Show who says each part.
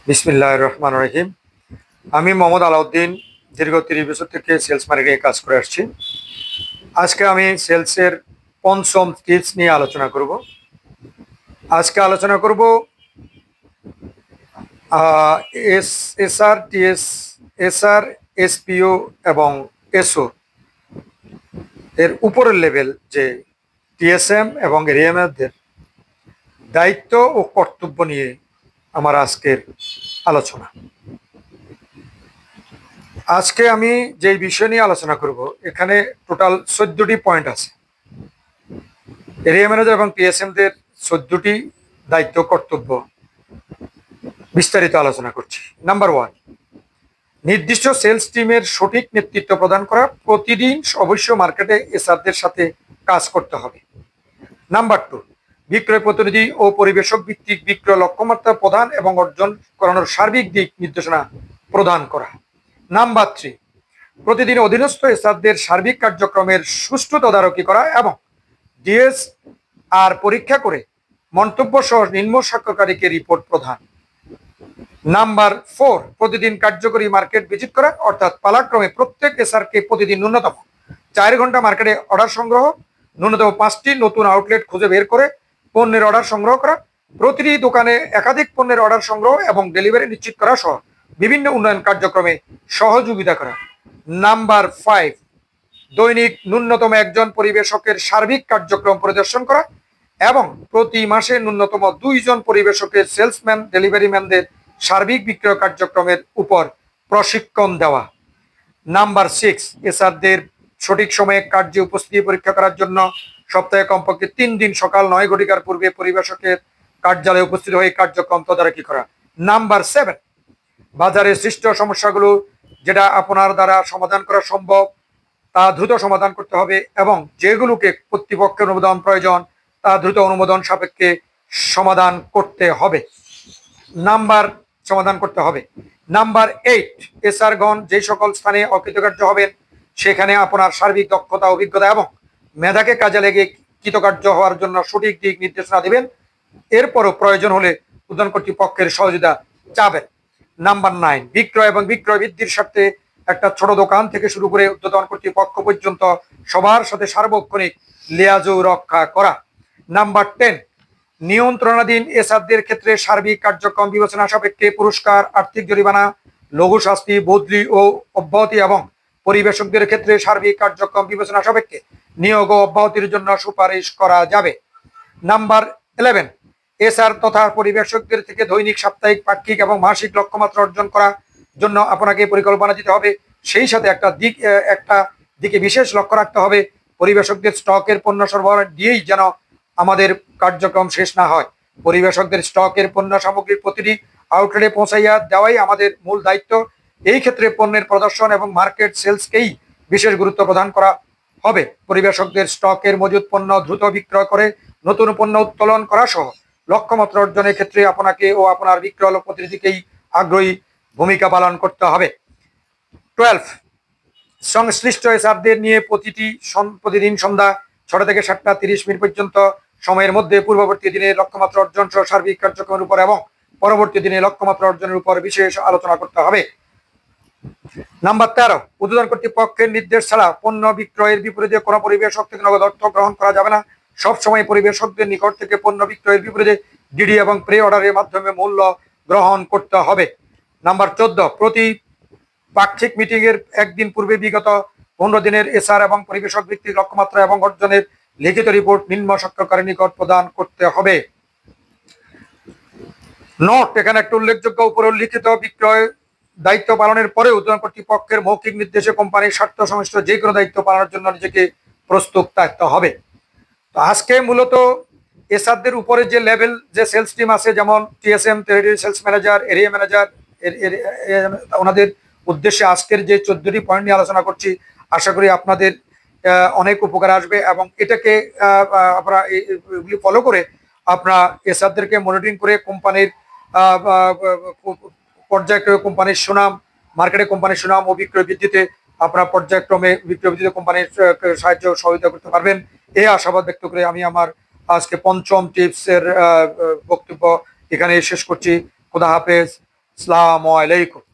Speaker 1: বিসমিল্লাহির রহমানির রহিম। আমি মোহাম্মদ আলাউদ্দিন দীর্ঘ 30 বছর থেকে সেলস মার্কেটিংয়ে কাজ করে আসছি। আজকে আমি সেলসের পঞ্চম টিপস নিয়ে আলোচনা করব। আজকে আলোচনা করব S SR TS SR SPO এবং এসও এর উপরের লেভেল যে টিএসএম এবং রিএমএদের দায়িত্ব ও কর্তব্য নিয়ে আমার আজকের আলোচনা। আজকে আমি যে বিষয় নিয়ে আলোচনা করব এখানে টোটাল 14টি পয়েন্ট আছে। এরিয়া ম্যানেজার এবং টিএসএমদের 14টি দায়িত্ব কর্তব্য বিস্তারিত আলোচনা করছি। নাম্বার 1, নির্দিষ্ট সেলস টিমের সঠিক নেতৃত্ব প্রদান করা। প্রতিদিন অবশ্য মার্কেটে এসআরদের সাথে কাজ করতে হবে। নাম্বার 2, বিক্রয় প্রতিনিধি ও পরিবেশক ভিত্তিক বিক্রয় লক্ষ্যমাত্রা প্রদান এবং অর্জন করানোর সার্বিক দিক নির্দেশনা প্রদান করা। নাম্বার 3, প্রতিদিন অধীনস্থ এসআরদের সার্বিক কার্যক্রমের সুষ্ঠু তদারকি করা এবং ডিএস আর পরীক্ষা করে মন্তব্য সহ নিম্ন স্বাক্ষরকারীকে রিপোর্ট প্রদান। নাম্বার 4, প্রতিদিন কার্যকরী মার্কেট ভিজিট করা, অর্থাৎ পালাক্রমে প্রত্যেক এসআরকে প্রতিদিন ন্যূনতম 4 ঘন্টা মার্কেটে অর্ডার সংগ্রহ, ন্যূনতম 5টি নতুন আউটলেট খুঁজে বের করে পণ্যের অর্ডার সংগ্রহ করা, প্রতিটি দোকানে একাধিক পণ্যের অর্ডার সংগ্রহ এবং ডেলিভারি নিশ্চিত করা সহ বিভিন্ন উন্নয়ন কার্যক্রমে সহযোগিতা করা। নাম্বার 5, দৈনিক ন্যূনতম একজন পরিবেশকের সার্বিক কার্যক্রম পরিদর্শন করা এবং প্রতি মাসে ন্যূনতম 2 জন পরিবেশকের সেলসম্যান ডেলিভারি ম্যানদের সার্বিক বিক্রয় কার্যক্রমের উপর প্রশিক্ষণ দেওয়া। নাম্বার 6, এসআরদের সঠিক সময়ে কার্যে উপস্থিতি পরীক্ষা করার জন্য সপ্তাহে কমপক্ষে 3 দিন সকাল 9 ঘটিকার পূর্বে পরিবেশকের কার্যালয়ে উপস্থিত হয়ে কার্যক্রম তদারকি করা। নাম্বার 7, বাজারে সৃষ্ট সমস্যাগুলো যেটা আপনার দ্বারা সমাধান করা সম্ভব তা দ্রুত সমাধান করতে হবে এবং যেগুলোকে কর্তৃপক্ষের অনুমোদন প্রয়োজন তা দ্রুত অনুমোদন সাপেক্ষে সমাধান করতে হবে। নাম্বার 8, এসআরগণ যে সকল স্থানে অকৃতকার্য হবেন সেখানে আপনার সার্বিক দক্ষতা, অভিজ্ঞতা এবং মেধাকে কাজে লেগে কৃতকার্য হওয়ার জন্য সঠিক দিক নির্দেশনা দেবেন। এরপরও প্রয়োজন হলে উদ্যান কর্তৃপক্ষের সহযোগিতা চাবেন। নাম্বার 9, বিক্রয় এবং বিক্রয় বৃদ্ধির স্বার্থে একটা ছোট দোকান থেকে শুরু করে উদ্যোতন কর্তৃপক্ষ পর্যন্ত সবার সাথে সার্বক্ষণিক লিয়াজু রক্ষা করা। নাম্বার 10, নিয়ন্ত্রণাধীন এসআরদের ক্ষেত্রে সার্বিক কার্যক্রম বিবেচনা সাপেক্ষে পুরস্কার, আর্থিক জরিমানা, লঘু শাস্তি, বদলি ও অব্যাহতি এবং পরিবেশকদের ক্ষেত্রে সার্বিক কার্যক্রম বিবেচনা সাপেক্ষে নিয়োগ ও অব্যাহতির জন্য সুপারিশ করা যাবে। নাম্বার 11, এসআর তথা পরিবেশকদের থেকে দৈনিক, সাপ্তাহিক, পাক্ষিক এবং মাসিক লক্ষ্যমাত্রা অর্জন করার জন্য আপনাকে পরিকল্পনা দিতে হবে। সেই সাথে একটা দিকে বিশেষ লক্ষ্য রাখতে হবে, পরিবেশকদের স্টকের পণ্য সরবরাহ দিয়েই যেন আমাদের কার্যক্রম শেষ না হয়। পরিবেশকদের স্টকের পণ্য সামগ্রী প্রতিটি আউটলেটে পৌঁছাইয়া দেওয়াই আমাদের মূল দায়িত্ব। এই ক্ষেত্রে পণ্যের প্রদর্শন এবং মার্কেট সেলসকেই বিশেষ গুরুত্ব প্রদান করা হবে। পরিবেশকদের স্টকের মজুদ পণ্য দ্রুত বিক্রয় করে নতুন পণ্য উত্তোলন করা সহ লক্ষ্যমাত্রা অর্জনের ক্ষেত্রে আপনাকে ও আপনার বিক্রয় প্রতিনিধিকেই আগ্রহী ভূমিকা পালন করতে হবে। 12, সংশ্লিষ্ট এসআরদের নিয়ে প্রতিদিন সন্ধ্যা 6টা থেকে 7টা 30 মিনিট পর্যন্ত সময়ের মধ্যে পূর্ববর্তী দিনের লক্ষ্যমাত্রা অর্জন সহ সার্বিক কার্যক্রমের উপর এবং পরবর্তী দিনে লক্ষ্যমাত্রা অর্জনের উপর বিশেষ আলোচনা করতে হবে। নাম্বার 13, উদ্বোধন কর্তৃপক্ষের নির্দেশ ছাড়া পণ্য বিক্রয়ের বিপরীতে কোনো পরিবেশক থেকে নগদ অর্থ গ্রহণ করা যাবে না। সবসময় পরিবেশকদের নিকট থেকে পণ্য বিক্রয়ের বিপরীতে ডিডি এবং প্রি অর্ডারের মাধ্যমে মূল্য গ্রহণ করতে হবে। নাম্বার 14, প্রতি পাক্ষিক মিটিং এর একদিন পূর্বে বিগত 15 দিনের এসআর এবং পরিবেশক ভিত্তিক লক্ষ্যমাত্রা এবং অর্জনের লিখিত রিপোর্ট নিম্ন স্বাক্ষরকারীর নিকট প্রদান করতে হবে। নোট, এখানে একটা উল্লেখযোগ্য, উপরে উল্লিখিত বিক্রয় দায়িত্ব পালনের পরে উদ্যোতন কর্তৃপক্ষের মৌখিক নির্দেশে কোম্পানির স্বার্থ সংশ্লিষ্ট যে কোনো দায়িত্ব পালনের জন্য নিজেকে প্রস্তুত থাকতে হবে। তো আজকে মূলত এসআরদের উপরে যে লেভেল যে সেলস টিম আছে, যেমন TSM, territory sales manager, area manager, ওনাদের উদ্দেশ্যে আজকের যে 14টি পয়েন্ট নিয়ে আলোচনা করছি, আশা করি আপনাদের অনেক উপকার আসবে এবং এটাকে আপনারা এগুলি ফলো করে আপনারা এসআরদেরকে মনিটরিং করে কোম্পানির পর্যায়ক্রমে কোম্পানির সুনাম, মার্কেটে কোম্পানির সুনাম ও বিক্রয় বৃদ্ধিতে আপনারা পর্যায়ক্রমে বিক্রয় বৃদ্ধিতে কোম্পানির সাহায্য সহযোগিতা করতে পারবেন। এই আশাবাদ ব্যক্ত করে আমি আমার আজকে পঞ্চম টিপসের বক্তব্য এখানে শেষ করছি। খোদা হাফেজ। আসসালামু আলাইকুম।